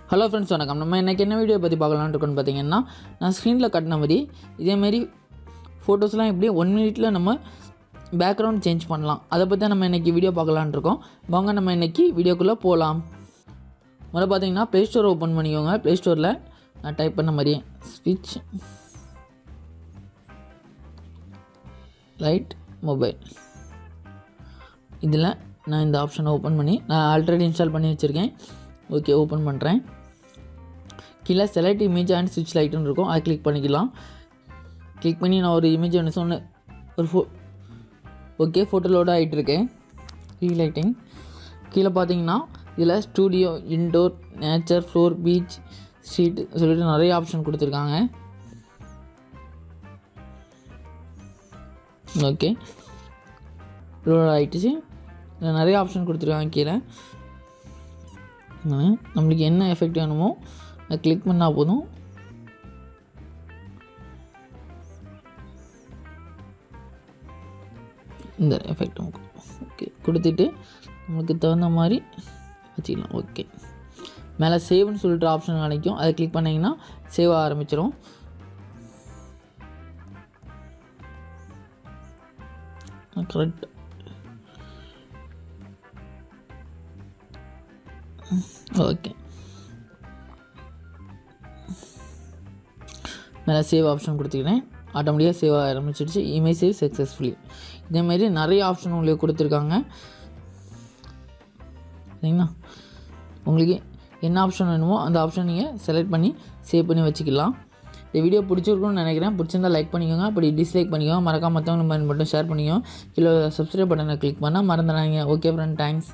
Hello friends, வணக்கம். நம்ம இன்றைக்கி என்ன வீடியோ பற்றி பார்க்கலான்னு இருக்கோன்னு பார்த்தீங்கன்னா, நான் ஸ்க்ரீனில் கட்டின மாதிரி இதேமாரி ஃபோட்டோஸ்லாம் எப்படி 1 மினிட்டில் நம்ம பேக்ரவுண்ட் சேஞ்ச் பண்ணலாம், அதை பற்றி தான் நம்ம இன்றைக்கி வீடியோ பார்க்கலான்னு இருக்கோம். வாங்க நம்ம இன்றைக்கி வீடியோக்குள்ளே போகலாம். முதல்ல பார்த்தீங்கன்னா ப்ளே ஸ்டோர் ஓப்பன் பண்ணிக்கோங்க. ப்ளே ஸ்டோரில் நான் டைப் பண்ண மாதிரி ஸ்விட்ச் லைட் மொபைல், இதில் நான் இந்த ஆப்ஷனை ஓப்பன் பண்ணி நான் ஆல்ரெடி இன்ஸ்டால் பண்ணி வச்சுருக்கேன். ஓகே, ஓப்பன் பண்ணுறேன். கீழே செலக்ட் இமேஜ் அண்ட் ஸ்விட்ச் லைட்டுன்னு இருக்கும், அதை கிளிக் பண்ணிக்கலாம். கிளிக் பண்ணி நான் ஒரு இமேஜ் ஒன்று சொன்னேன், ஓகே ஃபோட்டோ லோட் ஆகிட்டு இருக்கேன். ரீலைட்டிங் கீழே பார்த்தீங்கன்னா இதில் studio, indoor, nature, floor, beach, street சொல்லிட்டு நிறைய ஆப்ஷன் கொடுத்துருக்காங்க. ஓகே, லோட் ஆகிட்டுச்சு. இதில் நிறைய ஆப்ஷன் கொடுத்துருக்காங்க. கீழே நம்மளுக்கு என்ன எஃபெக்ட் வேணுமோ அதை கிளிக் பண்ணால் போதும். இந்த எஃபெக்ட் ஓகே கொடுத்துட்டு நம்மளுக்கு தகுந்த மாதிரி வச்சுக்கலாம். ஓகே, மேலே சேவ்னு சொல்லிட்டு ஆப்ஷன் கிடைக்கும், அதை கிளிக் பண்ணிங்கன்னா சேவ் ஆரம்பிச்சிடும். கரெக்ட். ஓகே, மேலே சேவ் ஆப்ஷன் கொடுத்துக்கிறேன். ஆட்டோமேட்டிக்காக சேவ் ஆரம்பிச்சிடுச்சு. Image save successfully. இதேமாரி நிறைய ஆப்ஷன் உங்களுக்கு கொடுத்துருக்காங்க. சரிங்களா, உங்களுக்கு என்ன ஆப்ஷன் வேணுமோ அந்த ஆப்ஷன் நீங்கள் செலக்ட் பண்ணி சேவ் பண்ணி வச்சுக்கலாம். இந்த வீடியோ பிடிச்சிருக்குன்னு நினைக்கிறேன். பிடிச்சிருந்தால் லைக் பண்ணிக்கோங்க, அப்படி டிஸ்லைக் பண்ணிக்கோங்க. மறக்காம மற்றவங்களுக்கு மட்டும் ஷேர் பண்ணிக்கோங்க. கீழே சப்ஸ்கிரைப் பட்டனை கிளிக் பண்ணால் மறந்துடாதீங்க. Okay friend, thanks.